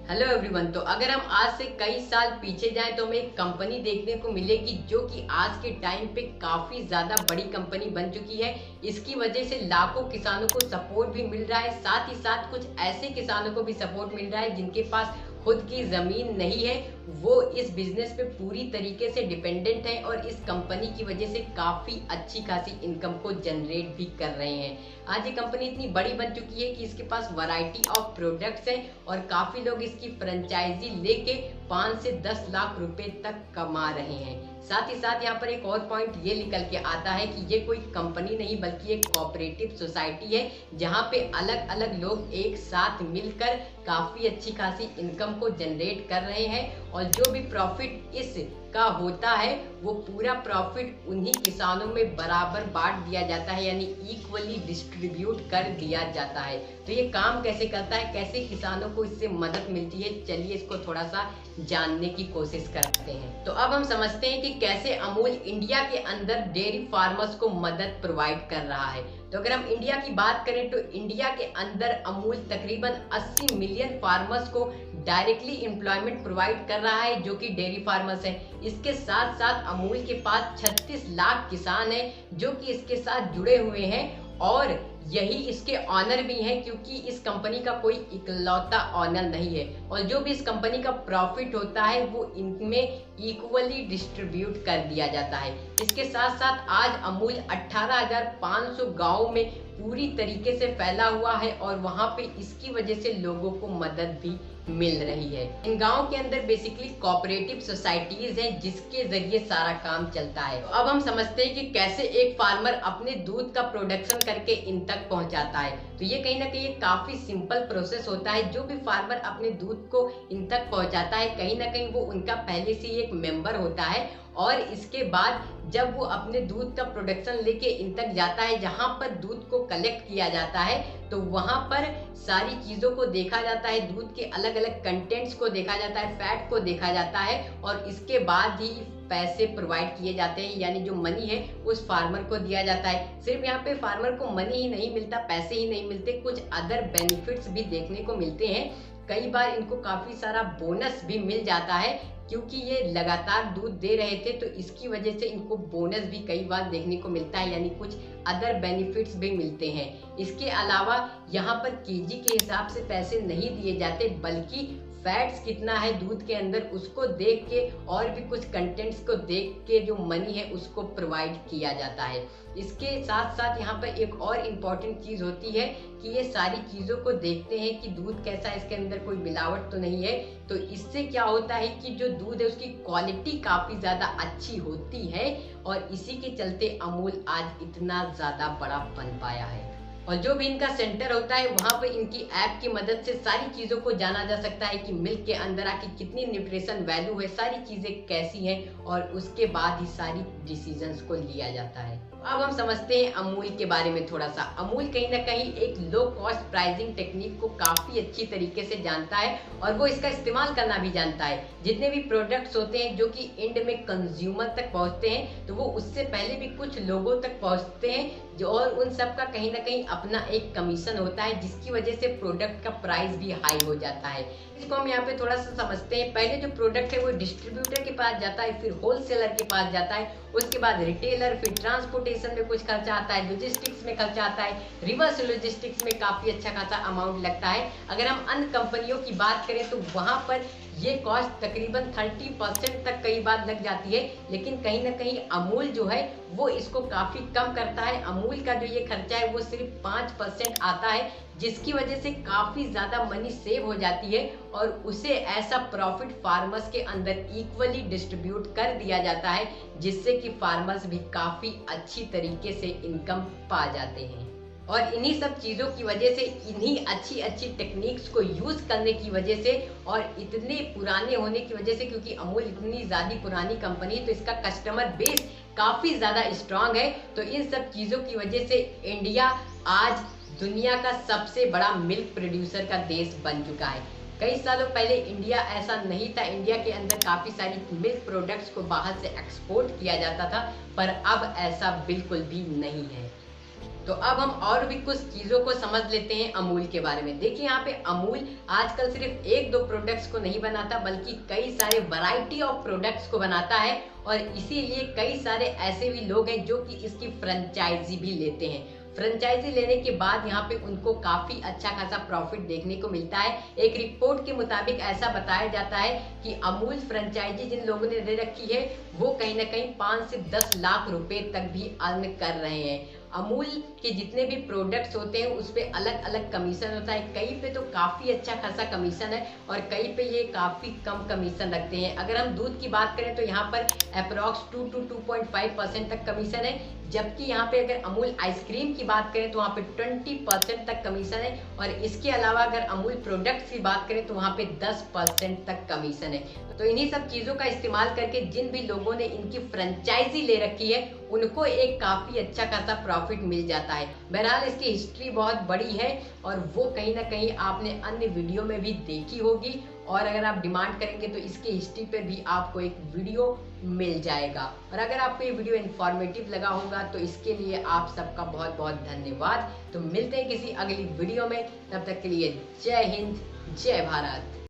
Hello everyone. तो अगर हम आज से कई साल पीछे जाएं तो हमें एक कंपनी देखने को मिलेगी जो कि आज के टाइम पे काफी ज्यादा बड़ी कंपनी बन चुकी है। इसकी वजह से लाखों किसानों को सपोर्ट भी मिल रहा है, साथ ही साथ कुछ ऐसे किसानों को भी सपोर्ट मिल रहा है जिनके पास खुद की जमीन नहीं है, वो इस बिजनेस पे पूरी तरीके से डिपेंडेंट है और इस कंपनी की वजह से काफी अच्छी खासी इनकम को जनरेट भी कर रहे हैं। आज ये कंपनी इतनी बड़ी बन चुकी है कि इसके पास वैरायटी ऑफ प्रोडक्ट्स हैं और काफी लोग इसकी फ्रेंचाइजी लेके 5 से 10 लाख रुपए तक कमा रहे हैं। साथ ही साथ यहाँ पर एक और पॉइंट ये निकल के आता है कि ये कोई कंपनी नहीं बल्कि एक कोऑपरेटिव सोसाइटी है जहाँ पे अलग अलग लोग एक साथ मिलकर काफी अच्छी खासी इनकम को जनरेट कर रहे हैं और जो भी प्रॉफिट इस का होता है वो पूरा प्रॉफिट उन्हीं किसानों में बराबर बांट दिया जाता है, यानी इक्वली डिस्ट्रीब्यूट कर दिया जाता है। तो ये काम कैसे करता है, कैसे किसानों को इससे मदद मिलती है, चलिए इसको थोड़ा सा जानने की कोशिश करते हैं। तो अब हम समझते हैं कि कैसे अमूल इंडिया के अंदर डेयरी फार्मर्स को मदद प्रोवाइड कर रहा है। तो अगर हम इंडिया की बात करें तो इंडिया के अंदर अमूल तकरीबन 80 मिलियन फार्मर्स को डायरेक्टली एम्प्लॉयमेंट प्रोवाइड कर रहा है जो कि डेयरी फार्मर्स है। इसके साथ साथ अमूल के पास 36 लाख किसान हैं जो कि इसके साथ जुड़े हुए हैं और यही इसके ऑनर भी हैं, क्योंकि इस कंपनी का कोई इकलौता ऑनर नहीं है और जो भी इस कंपनी का प्रॉफिट होता है वो इनमें इक्वली डिस्ट्रीब्यूट कर दिया जाता है। इसके साथ साथ आज अमूल 18,500 गाँव में पूरी तरीके से फैला हुआ है और वहां पे इसकी वजह से लोगों को मदद भी मिल रही है। इन गांव के अंदर बेसिकली कोऑपरेटिव सोसाइटीज हैं जिसके जरिए सारा काम चलता है। तो अब हम समझते हैं कि कैसे एक फार्मर अपने दूध का प्रोडक्शन करके इन तक पहुंचाता है। तो ये कहीं ना कहीं काफी सिंपल प्रोसेस होता है। जो भी फार्मर अपने दूध को इन तक पहुंचाता है कहीं ना कहीं वो उनका पहले से ही एक मेंबर होता है और इसके बाद जब वो अपने दूध का प्रोडक्शन लेके इन तक जाता है जहां पर दूध को कलेक्ट किया जाता है तो वहां पर सारी चीजों को देखा जाता है, दूध के अलग अलग कंटेंट्स को देखा जाता है, फैट को देखा जाता है और इसके बाद ही पैसे प्रोवाइड किए जाते हैं, यानी जो मनी है उस फार्मर को दिया जाता है। सिर्फ यहाँ पे फार्मर को मनी ही नहीं मिलता, पैसे ही नहीं मिलते, कुछ अदर बेनिफिट्स भी देखने को मिलते हैं। कई बार इनको काफी सारा बोनस भी मिल जाता है क्योंकि ये लगातार दूध दे रहे थे तो इसकी वजह से इनको बोनस भी कई बार देखने को मिलता है, यानी कुछ अदर बेनिफिट्स भी मिलते हैं। इसके अलावा यहाँ पर केजी के हिसाब से पैसे नहीं दिए जाते बल्कि फैट्स कितना है दूध के अंदर उसको देख के और भी कुछ कंटेंट्स को देख के जो मनी है उसको प्रोवाइड किया जाता है। इसके साथ साथ यहाँ पर एक और इम्पॉर्टेंट चीज़ होती है कि ये सारी चीज़ों को देखते हैं कि दूध कैसा है, इसके अंदर कोई मिलावट तो नहीं है। तो इससे क्या होता है कि जो दूध है उसकी क्वालिटी काफ़ी ज़्यादा अच्छी होती है और इसी के चलते अमूल आज इतना ज़्यादा बड़ा बन पाया है। और जो भी इनका सेंटर होता है वहाँ पर इनकी ऐप की मदद से सारी चीज़ों को जाना जा सकता है कि मिल्क के अंदर आके कितनी न्यूट्रिशन वैल्यू है, सारी चीज़ें कैसी हैं और उसके बाद ही सारी डिसीजंस को लिया जाता है। अब हम समझते हैं अमूल के बारे में थोड़ा सा। अमूल कहीं ना कहीं एक लो कॉस्ट प्राइसिंग टेक्निक को काफ़ी अच्छी तरीके से जानता है और वो इसका इस्तेमाल करना भी जानता है। जितने भी प्रोडक्ट्स होते हैं जो कि एंड में कंज्यूमर तक पहुंचते हैं तो वो उससे पहले भी कुछ लोगों तक पहुंचते हैं जो और उन सब का कहीं ना कहीं अपना एक कमीशन होता है जिसकी वजह से प्रोडक्ट का प्राइस भी हाई हो जाता है। इसको हम यहाँ पे थोड़ा सा समझते हैं। पहले जो प्रोडक्ट है वो डिस्ट्रीब्यूटर के पास जाता है, फिर होलसेलर के पास जाता है, उसके बाद रिटेलर, फिर ट्रांसपोर्टेशन में कुछ खर्चा आता है, लॉजिस्टिक्स में खर्चा आता है, रिवर्स लॉजिस्टिक्स में काफ़ी अच्छा खासा अमाउंट लगता है। अगर हम अन्य कंपनियों की बात करें तो वहाँ पर ये कॉस्ट तकरीबन 30% तक कई बार लग जाती है, लेकिन कहीं ना कहीं अमूल जो है वो इसको काफ़ी कम करता है। अमूल का जो ये खर्चा है वो सिर्फ 5% आता है जिसकी वजह से काफ़ी ज़्यादा मनी सेव हो जाती है और उसे ऐसा प्रॉफिट फार्मर्स के अंदर इक्वली डिस्ट्रीब्यूट कर दिया जाता है जिससे कि फार्मर्स भी काफ़ी अच्छी तरीके से इनकम पा जाते हैं। और इन्हीं सब चीज़ों की वजह से, इन्हीं अच्छी अच्छी टेक्निक्स को यूज़ करने की वजह से और इतने पुराने होने की वजह से, क्योंकि अमूल इतनी ज़्यादा पुरानी कंपनी है तो इसका कस्टमर बेस काफ़ी ज़्यादा स्ट्रांग है। तो इन सब चीज़ों की वजह से इंडिया आज दुनिया का सबसे बड़ा मिल्क प्रोड्यूसर का देश बन चुका है। कई सालों पहले इंडिया ऐसा नहीं था, इंडिया के अंदर काफ़ी सारी मिल्क प्रोडक्ट्स को बाहर से एक्सपोर्ट किया जाता था, पर अब ऐसा बिल्कुल भी नहीं है। तो अब हम और भी कुछ चीजों को समझ लेते हैं अमूल के बारे में। देखिए यहाँ पे अमूल आजकल सिर्फ एक दो प्रोडक्ट्स को नहीं बनाता बल्कि कई सारे वैरायटी ऑफ प्रोडक्ट्स को बनाता है, और इसीलिए कई सारे ऐसे भी लोग हैं जो कि इसकी फ्रेंचाइजी भी लेते हैं। फ्रेंचाइजी लेने के बाद यहाँ पे उनको काफी अच्छा खासा प्रॉफिट देखने को मिलता है। एक रिपोर्ट के मुताबिक ऐसा बताया जाता है कि अमूल फ्रेंचाइजी जिन लोगों ने ले रखी है वो कहीं ना कहीं 5 से 10 लाख रुपए तक भी अर्न कर रहे हैं। अमूल के जितने भी प्रोडक्ट्स होते हैं उस पर अलग अलग कमीशन होता है। कहीं पे तो काफी अच्छा खासा कमीशन है और कहीं पे ये काफी कम कमीशन रखते हैं। अगर हम दूध की बात करें तो यहाँ पर अप्रॉक्स 2 to 2.5% तक कमीशन है, जबकि यहाँ पे अगर अमूल आइसक्रीम की बात करें तो वहाँ पे 20% तक कमीशन है, और इसके अलावा अगर अमूल प्रोडक्ट्स की बात करें तो वहाँ पे 10% तक कमीशन है। तो इन्हीं सब चीजों का इस्तेमाल करके जिन भी लोगों ने इनकी फ्रेंचाइजी ले रखी है उनको एक काफी अच्छा खासा प्रॉफिट मिल जाता है। बहरहाल इसकी हिस्ट्री बहुत बड़ी है और वो कहीं ना कहीं आपने अन्य वीडियो में भी देखी होगी, और अगर आप डिमांड करेंगे तो इसकी हिस्ट्री पर भी आपको एक वीडियो मिल जाएगा। और अगर आपको ये वीडियो इन्फॉर्मेटिव लगा होगा तो इसके लिए आप सबका बहुत बहुत धन्यवाद। तो मिलते हैं किसी अगली वीडियो में, तब तक के लिए जय हिंद, जय भारत।